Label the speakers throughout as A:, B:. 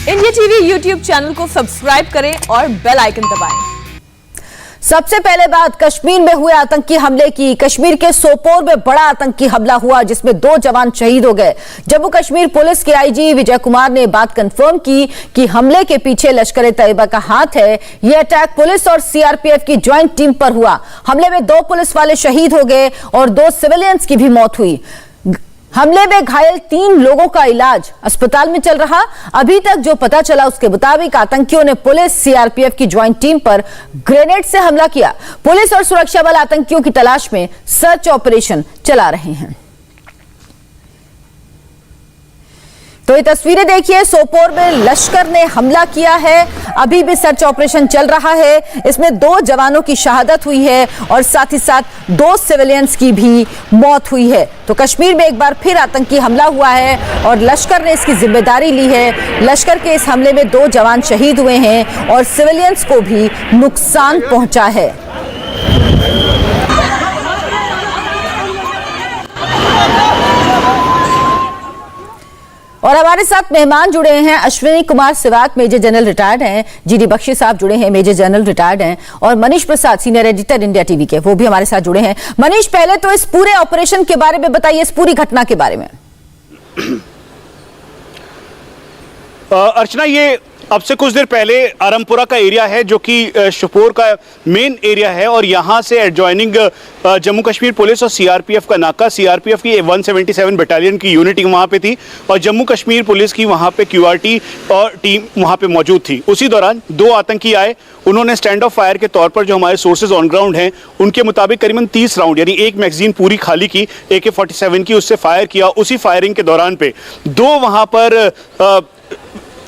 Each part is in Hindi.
A: इंडिया टीवी यूट्यूब चैनल को सब्सक्राइब करें और बेल आइकन दबाएं।
B: सबसे पहले बात कश्मीर में हुए आतंकी हमले की। कश्मीर के सोपोर में बड़ा आतंकी हमला हुआ जिसमें 2 जवान शहीद हो गए। जम्मू कश्मीर पुलिस के आईजी विजय कुमार ने बात कंफर्म की कि हमले के पीछे लश्कर तैयबा का हाथ है। यह अटैक पुलिस और सीआरपीएफ की ज्वाइंट टीम पर हुआ। हमले में 2 पुलिस वाले शहीद हो गए और 2 सिविलियंस की भी मौत हुई। हमले में घायल 3 लोगों का इलाज अस्पताल में चल रहा। अभी तक जो पता चला उसके मुताबिक आतंकियों ने पुलिस सीआरपीएफ की ज्वाइंट टीम पर ग्रेनेड से हमला किया। पुलिस और सुरक्षा बल आतंकियों की तलाश में सर्च ऑपरेशन चला रहे हैं। तो ये तस्वीरें देखिए, सोपोर में लश्कर ने हमला किया है। अभी भी सर्च ऑपरेशन चल रहा है। इसमें 2 जवानों की शहादत हुई है और साथ ही साथ 2 सिविलियंस की भी मौत हुई है। तो कश्मीर में एक बार फिर आतंकी हमला हुआ है और लश्कर ने इसकी जिम्मेदारी ली है। लश्कर के इस हमले में 2 जवान शहीद हुए हैं और सिविलियंस को भी नुकसान पहुंचा है। और हमारे साथ मेहमान जुड़े हैं Ashwini Kumar Siwach, major general retired हैं। जीडी बख्शी साहब जुड़े हैं, मेजर जनरल रिटायर्ड हैं। और Manish Prasad, senior editor India TV के, वो भी हमारे साथ जुड़े हैं। मनीष, पहले तो इस पूरे ऑपरेशन के बारे में बताइए, इस पूरी घटना के बारे में।
C: अर्चना, ये अब से कुछ देर पहले आरामपुरा का एरिया है जो कि शोपोर का मेन एरिया है और यहाँ से एडजॉइनिंग जम्मू कश्मीर पुलिस और सीआरपीएफ का नाका, सीआरपीएफ की 177 बटालियन की यूनिट वहाँ पे थी और जम्मू कश्मीर पुलिस की वहाँ पे क्यूआरटी और टीम वहाँ पे मौजूद थी। उसी दौरान 2 आतंकी आए। उन्होंने स्टैंड ऑफ फायर के तौर पर, जो हमारे सोर्सेज ऑन ग्राउंड हैं उनके मुताबिक, करीबन 30 राउंड यानी 1 मैगजीन पूरी खाली की AK-47 की, उससे फायर किया। उसी फायरिंग के दौरान पे 2 वहाँ पर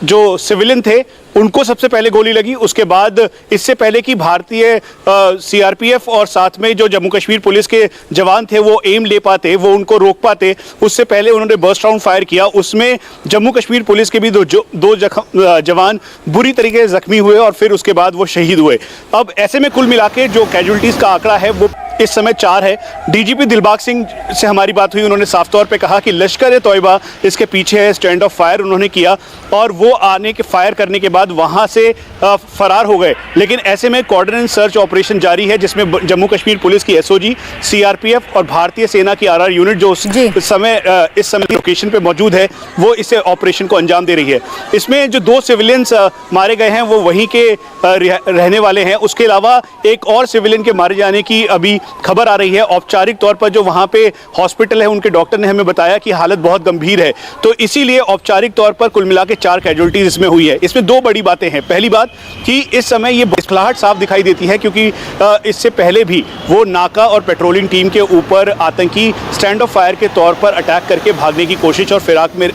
C: जो सिविलियन थे उनको सबसे पहले गोली लगी। उसके बाद इससे पहले कि भारतीय सीआरपीएफ और साथ में जो जम्मू कश्मीर पुलिस के जवान थे वो एम ले पाते, वो उनको रोक पाते, उससे पहले उन्होंने बर्स्ट राउंड फायर किया। उसमें जम्मू कश्मीर पुलिस के भी 2 जवान बुरी तरीके से जख्मी हुए और फिर उसके बाद वो शहीद हुए। अब ऐसे में कुल मिला के जो कैजुअल्टीज का आंकड़ा है वो इस समय 4 है। डीजीपी दिलबाग सिंह से हमारी बात हुई, उन्होंने साफ तौर पे कहा कि लश्कर तैयबा इसके पीछे है। स्टैंड ऑफ फायर उन्होंने किया और वो आने के फायर करने के बाद वहां से फरार हो गए। लेकिन ऐसे में कोऑर्डिनेट सर्च ऑपरेशन जारी है जिसमें जम्मू कश्मीर पुलिस की एसओजी, सीआरपीएफ और भारतीय सेना की आरआर यूनिट जो इस समय लोकेशन पे मौजूद है वो इस ऑपरेशन को अंजाम दे रही है। इसमें जो 2 सिविलियंस मारे गए हैं वो वहीं के रहने वाले हैं। उसके अलावा एक और सिविलियन के मारे जाने की अभी खबर आ रही है। औपचारिक तौर पर जो वहां पे हॉस्पिटल है उनके डॉक्टर ने हमें बताया कि हालत बहुत गंभीर है। तो इसीलिए औपचारिक तौर पर कुल मिला के 4 कैजुअल्टीज इसमें हुई है। इसमें 2 बड़ी बातें हैं। पहली बात कि इस समय ये बौखलाहट साफ दिखाई देती है क्योंकि इससे पहले भी वो नाका और पेट्रोलिंग टीम के ऊपर आतंकी स्टैंड ऑफ फायर के तौर पर अटैक करके भागने की कोशिश और फिराक में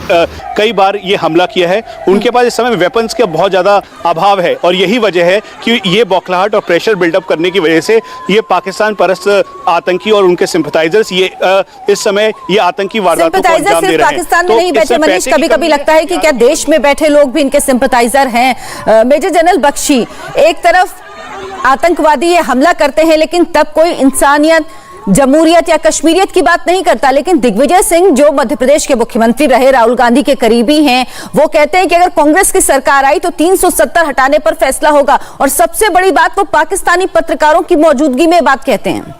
C: कई बार ये हमला किया है। उनके पास इस समय वेपन्स का बहुत ज़्यादा अभाव है और यही वजह है कि ये बौखलाहट और प्रेशर बिल्डअप करने की वजह से ये पाकिस्तान परस्त आतंकी और उनके सिंपथाइजर्स ये इस समय ये आतंकी वारदातों को अंजाम दे रहे हैं।
B: पाकिस्तान में नहीं बैठे मनीष, कभी-कभी लगता है कि क्या देश में बैठे लोग भी इनके सिंपथाइजर हैं। मेजर जनरल बख्शी, एक तरफ आतंकवादी ये हमला करते हैं लेकिन तब कोई इंसानियत, जमहूरियत या कश्मीरियत की बात नहीं करता, लेकिन दिग्विजय सिंह जो मध्य प्रदेश के मुख्यमंत्री रहे, राहुल गांधी के करीबी हैं, वो कहते हैं कि अगर कांग्रेस की सरकार आई तो 370 हटाने पर फैसला होगा। और सबसे बड़ी बात, वो पाकिस्तानी पत्रकारों की मौजूदगी में बात कहते हैं।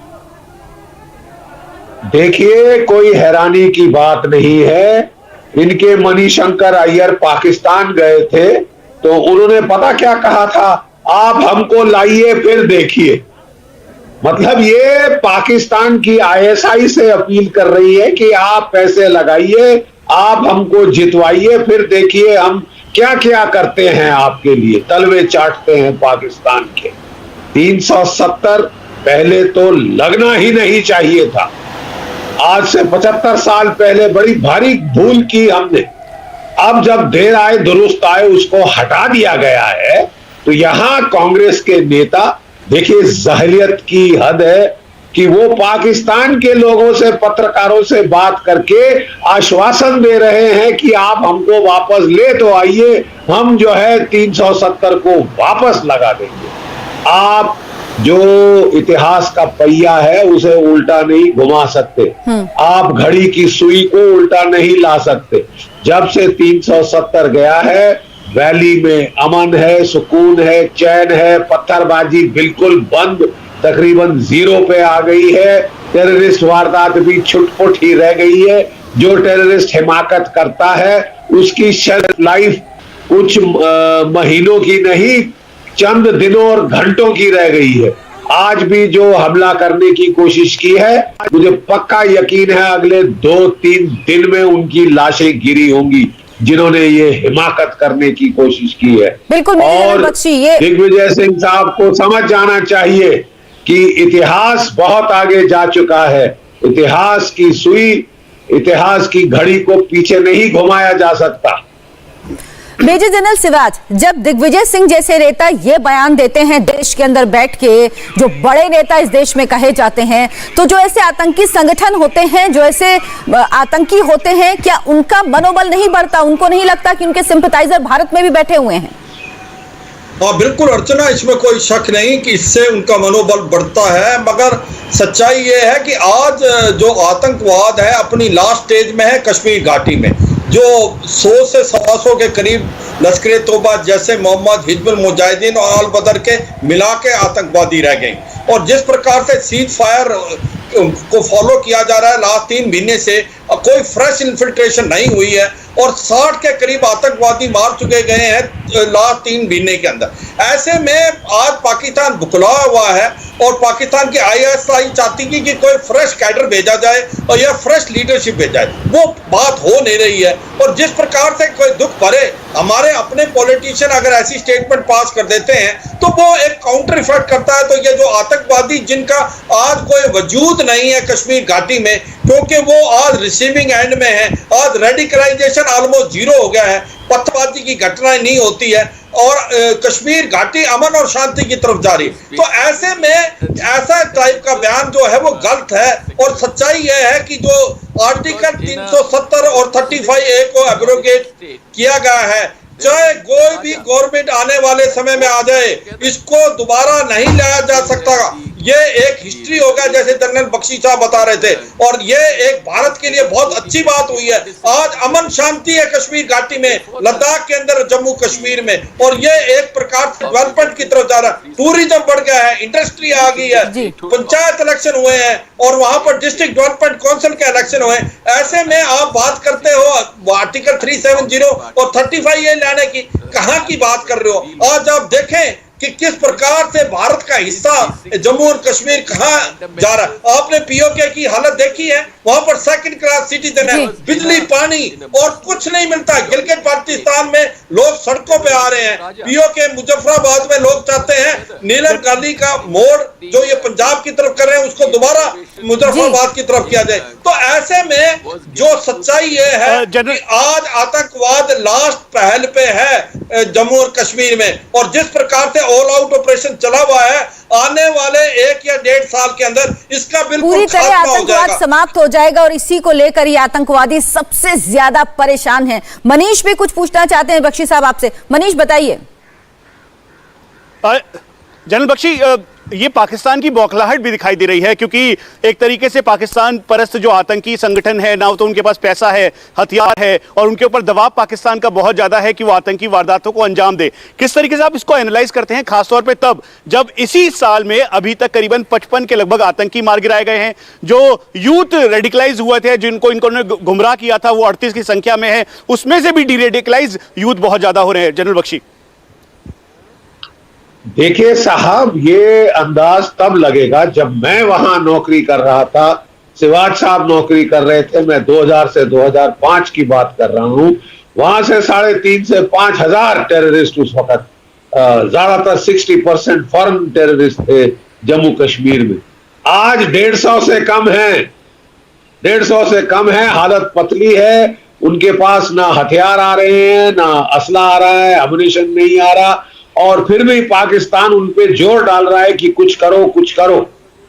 D: देखिए, कोई हैरानी की बात नहीं है। इनके मणिशंकर अय्यर पाकिस्तान गए थे तो उन्होंने पता क्या कहा था, आप हमको लाइए फिर देखिए। मतलब ये पाकिस्तान की आईएसआई से अपील कर रही है कि आप पैसे लगाइए, आप हमको जितवाइए, फिर देखिए हम क्या क्या करते हैं आपके लिए। तलवे चाटते हैं पाकिस्तान के। 370 पहले तो लगना ही नहीं चाहिए था। आज से 75 साल पहले बड़ी भारी भूल की हमने। अब जब देर आए दुरुस्त आए, उसको हटा दिया गया है। तो यहां कांग्रेस के नेता, देखिए जहलियत की हद है कि वो पाकिस्तान के लोगों से, पत्रकारों से बात करके आश्वासन दे रहे हैं कि आप हमको वापस ले तो आइए, हम जो है 370 को वापस लगा देंगे। आप जो इतिहास का पहिया है उसे उल्टा नहीं घुमा सकते, आप घड़ी की सुई को उल्टा नहीं ला सकते। जब से 370 गया है, वैली में अमन है, सुकून है, चैन है, पत्थरबाजी बिल्कुल बंद, तकरीबन जीरो पे आ गई है। टेररिस्ट वारदात भी छुटपुट ही रह गई है। जो टेररिस्ट हिमाकत करता है उसकी शेल्फ लाइफ कुछ महीनों की नहीं, चंद दिनों और घंटों की रह गई है। आज भी जो हमला करने की कोशिश की है, मुझे पक्का यकीन है अगले 2-3 दिन में उनकी लाशें गिरी होंगी जिन्होंने ये हिमाकत करने की कोशिश की है।
B: बिल्कुल।
D: और दिग्विजय सिंह साहब को समझ जाना चाहिए कि इतिहास बहुत आगे जा चुका है। इतिहास की सुई, इतिहास की घड़ी को पीछे नहीं घुमाया जा सकता।
B: मेजर जनरल सिराज, जब दिग्विजय सिंह जैसे नेता ये बयान देते हैं देश के अंदर बैठ के, जो बड़े नेता इस देश में कहे जाते हैं, तो जो ऐसे आतंकी संगठन होते हैं, जो ऐसे आतंकी होते हैं, क्या उनका मनोबल नहीं बढ़ता? उनको नहीं लगता कि उनके सिंपैथाइजर भारत में भी बैठे हुए हैं?
E: हाँ बिल्कुल अर्चना, इसमें कोई शक नहीं कि इससे उनका मनोबल बढ़ता है। मगर सच्चाई ये है कि आज जो आतंकवाद है अपनी लास्ट स्टेज में है कश्मीर घाटी में। जो 100 से 125 के करीब लश्कर तोबा जैसे मोहम्मद हिजबुल मुजाहिदीन और अल बदर के मिला के आतंकवादी रह गए। और जिस प्रकार से सीज फायर को फॉलो किया जा रहा है लास्ट 3 महीने से, कोई फ्रेश इन्फिल्ट्रेशन नहीं हुई है और 60 के करीब आतंकवादी मार चुके गए हैं लास्ट 3 महीने के अंदर। ऐसे में आज पाकिस्तान बुखला हुआ है और पाकिस्तान की ISI चाहती थी कि कोई फ्रेश कैडर भेजा जाए और यह फ्रेश लीडरशिप भेजा जाए, वो बात हो नहीं रही है। और जिस प्रकार से कोई दुख भरे हमारे अपने पॉलिटिशियन अगर ऐसी स्टेटमेंट पास कर देते हैं तो वो एक काउंटर इफेक्ट करता है। तो ये जो आतंकवादी जिनका आज कोई वजूद नहीं है कश्मीर घाटी में, क्योंकि वो आज रिसीविंग एंड में है, आज रेडिकलाइजेशन ऑलमोस्ट जीरो हो गया है, पत्थरबाजी की घटनाएं नहीं होती है और कश्मीर घाटी अमन और शांति की तरफ जा रही है। तो ऐसे में ऐसा टाइप का बयान जो है वो गलत है। और सच्चाई यह है कि जो आर्टिकल 370 और 35A को एब्रोगेट किया गया है, चाहे कोई भी गवर्नमेंट आने वाले समय में आ जाए, इसको दोबारा नहीं लाया जा सकता। ये एक हिस्ट्री होगा जैसे जनरल बख्शी साहब बता रहे थे, और ये एक भारत के लिए बहुत अच्छी बात हुई है। आज अमन शांति है कश्मीर घाटी में, लद्दाख के अंदर, जम्मू कश्मीर में, और ये एक प्रकार से डेवलपमेंट की तरफ जा रहा है। टूरिज्म बढ़ गया है, इंडस्ट्री आ गई है, पंचायत इलेक्शन हुए हैं और वहां पर डिस्ट्रिक्ट डेवलपमेंट काउंसिल के इलेक्शन हुए। ऐसे में आप बात करते हो आर्टिकल 370 और 35A लाने की, कहां की बात कर रहे हो? आज आप देखें कि किस प्रकार से भारत का हिस्सा जम्मू और कश्मीर कहां जा रहा है। आपने POK की हालत देखी है, वहां पर सेकंड क्लास सिटीजन है, बिजली पानी और कुछ नहीं मिलता। गिलगित बाल्टिस्तान में लोग सड़कों पे आ रहे हैं। POK मुजफ्फराबाद में लोग चाहते हैं नीलम गांधी का मोड़ जो ये पंजाब की तरफ कर रहे हैं उसको दोबारा मुजफ्फराबाद की तरफ किया जाए। तो ऐसे में जो सच्चाई ये है कि आज आतंकवाद लास्ट पहल पे है जम्मू और कश्मीर में, और जिस प्रकार से ऑल आउट ऑपरेशन चला हुआ है, आने वाले 1 या 1.5 साल के अंदर इसका बिल्कुल
B: पूरी तरह आतंकवाद समाप्त हो जाएगा। और इसी को लेकर ये आतंकवादी सबसे ज्यादा परेशान हैं। मनीष भी कुछ पूछना चाहते हैं बख्शी साहब आपसे। मनीष बताइए।
C: जनरल बख्शी, ये पाकिस्तान की बौखलाहट भी दिखाई दे रही है, क्योंकि एक तरीके से पाकिस्तान परस्त जो आतंकी संगठन है ना, तो उनके पास पैसा है, हथियार है और उनके ऊपर दबाव पाकिस्तान का बहुत ज्यादा है कि वो आतंकी वारदातों को अंजाम दे। किस तरीके से आप इसको एनालाइज करते हैं, खासतौर पे तब जब इसी साल में अभी तक करीबन 55 के लगभग आतंकी मार गिराए गए हैं, जो यूथ रेडिकलाइज हुए थे, जिनको इन्होंने गुमराह किया था, वो 38 की संख्या में है, उसमें से भी डीरेडिकलाइज यूथ बहुत ज्यादा हो रहे हैं। जनरल बख्शी,
D: देखिए साहब, ये अंदाज तब लगेगा जब मैं वहां नौकरी कर रहा था, सिवाज साहब नौकरी कर रहे थे, मैं 2000 से 2005 की बात कर रहा हूं। वहां से 3,500 से 5,000 टेररिस्ट उस वक्त, ज्यादातर 60% फॉरेन टेररिस्ट थे जम्मू कश्मीर में। आज 150 से कम है, 150 से कम है। हालत पतली है, उनके पास ना हथियार आ रहे हैं, ना असला आ रहा है, अम्युनिशन नहीं आ रहा, और फिर भी पाकिस्तान उन पे जोर डाल रहा है कि कुछ करो कुछ करो।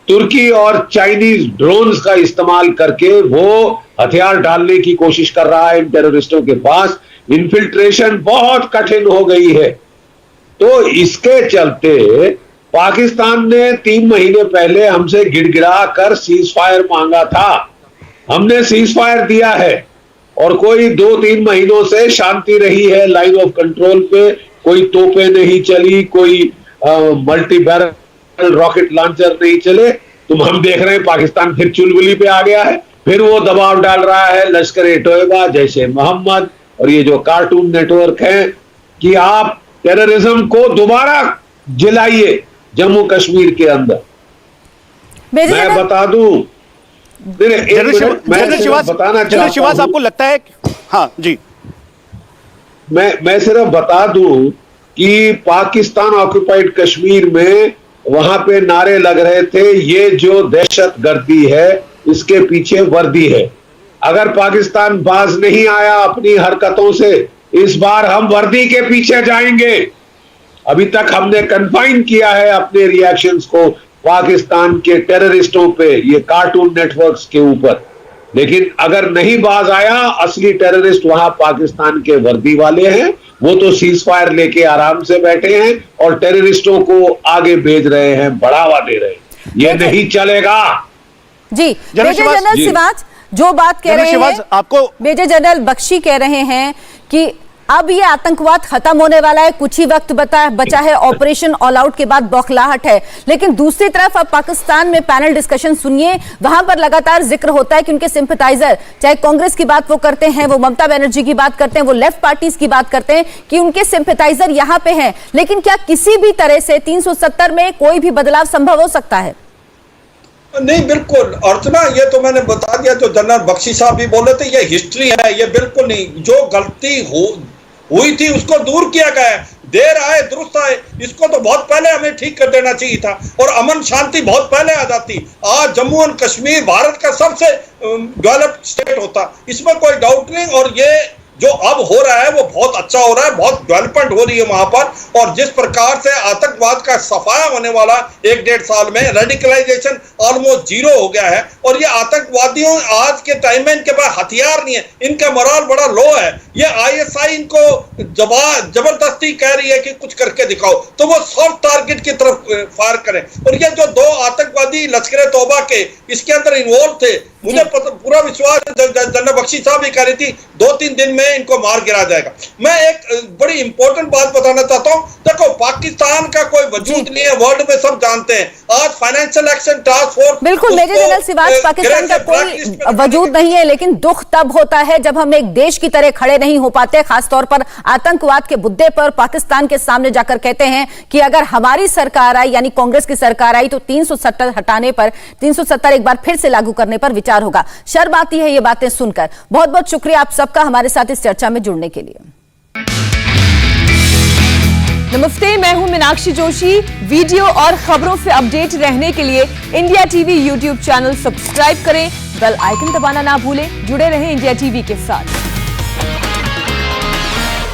D: तुर्की और चाइनीज ड्रोन्स का इस्तेमाल करके वो हथियार डालने की कोशिश कर रहा है इन टेररिस्टों के पास। इन्फिल्ट्रेशन बहुत कठिन हो गई है। तो इसके चलते पाकिस्तान ने 3 महीने पहले हमसे गिड़गिड़ा कर सीज फायर मांगा था। हमने सीज फायर दिया है, और कोई 2-3 महीनों से शांति रही है लाइन ऑफ कंट्रोल पे, कोई तोपें नहीं चली, कोई मल्टी बैरल रॉकेट लॉन्चर नहीं चले। तो हम देख रहे हैं पाकिस्तान फिर चुलबुली पे आ गया है, फिर वो दबाव डाल रहा है लश्कर-ए-तोयबा, जैशे मोहम्मद और ये जो कार्टून नेटवर्क है कि आप टेररिज्म को दोबारा जिलाइए जम्मू कश्मीर के अंदर। मैं बता दूं,
C: जनरल शिवाज आपको लगता है? हाँ जी,
D: मैं सिर्फ बता दूं कि पाकिस्तान ऑक्युपाइड कश्मीर में वहां पे नारे लग रहे थे ये जो दहशतगर्दी है इसके पीछे वर्दी है। अगर पाकिस्तान बाज नहीं आया अपनी हरकतों से, इस बार हम वर्दी के पीछे जाएंगे। अभी तक हमने कन्फाइन किया है अपने रिएक्शंस को पाकिस्तान के टेररिस्टों पे, ये कार्टून नेटवर्क्स के ऊपर, लेकिन अगर नहीं बाज आया असली टेररिस्ट वहां पाकिस्तान के वर्दी वाले हैं, वो तो सीज फायर लेके आराम से बैठे हैं और टेररिस्टों को आगे भेज रहे हैं, बढ़ावा दे रहे हैं। ये नहीं चलेगा
B: जी। मेजर जनरल शिवाज जो बात कह रहे हैं,
C: आपको
B: मेजर जनरल बख्शी कह रहे हैं कि अब ये आतंकवाद खत्म होने वाला है, कुछ ही वक्त बचा है, ऑपरेशन ऑल आउट के बाद बौखलाहट है। लेकिन दूसरी तरफ अब पाकिस्तान में पैनल डिस्कशन सुनिए, वहां पर लगातार जिक्र होता है कि उनके सिंपथाइजर, चाहे कांग्रेस की बात वो करते हैं, वो ममता बनर्जी की बात करते हैं, वो लेफ्ट पार्टीज की बात करते हैं कि उनके सिंपथाइजर यहां पे हैं। लेकिन क्या किसी भी तरह से 370 में कोई भी बदलाव संभव हो सकता है?
E: नहीं, बिल्कुल अर्चना, ये तो मैंने बता दिया, जो जनरल बख्शी साहब भी बोले थे, ये हिस्ट्री है, ये बिल्कुल नहीं। जो गलती हुई थी उसको दूर किया गया है, देर आए दुरुस्त आए, इसको तो बहुत पहले हमें ठीक कर देना चाहिए था और अमन शांति बहुत पहले आ जाती। आज जम्मू एंड कश्मीर भारत का सबसे डेवलप्ड स्टेट होता, इसमें कोई डाउट नहीं। और ये जो अब हो रहा है वो बहुत अच्छा हो रहा है, बहुत डेवलपमेंट हो रही है वहां पर। और जिस प्रकार से आतंकवाद का सफाया होने वाला 1-1.5 साल में, रेडिकलाइजेशन ऑलमोस्ट जीरो हो गया है। और ये आतंकवादियों आज के टाइम में इनके पास हथियार नहीं है, इनका मोरल बड़ा लो है। ये ISI इनको जबरदस्ती कह रही है कि कुछ करके दिखाओ, तो वो सॉफ्ट टारगेट की तरफ फायर करें। और ये जो 2 आतंकवादी लश्कर-ए-तौबा के इसके अंदर इन्वॉल्व थे, मुझे पूरा विश्वास है, जनरल बख्शी साहब भी कह रही थी 2-3 दिन में इनको मार गिरा जाएगा। मैं एक बड़ी इंपॉर्टेंट बात बताना चाहता हूं, देखो पाकिस्तान का कोई वजूद नहीं है, वर्ल्ड में सब जानते हैं। आज फाइनेंशियल एक्शन टास्क फोर्स,
B: बिल्कुल मेजर जनरल शिवाज, पाकिस्तान का कोई वजूद नहीं है, लेकिन दुख तब होता है जब हम एक देश की तरह खड़े नहीं हो पाते, खासतौर पर आतंकवाद के मुद्दे पर पाकिस्तान के सामने जाकर कहते हैं कि अगर हमारी सरकार आई, यानी कांग्रेस की सरकार आई, तो 370 हटाने पर, 370 एक बार फिर से लागू करने पर विचार होगा। शर्म आती है ये बातें सुनकर। बहुत बहुत शुक्रिया आप सबका हमारे साथ इस चर्चा में जुड़ने के लिए।
A: नमस्ते, मैं हूं मीनाक्षी जोशी। वीडियो और खबरों से अपडेट रहने के लिए India TV YouTube channel subscribe करें, बेल आइकन दबाना ना भूलें। जुड़े रहें इंडिया टीवी के साथ।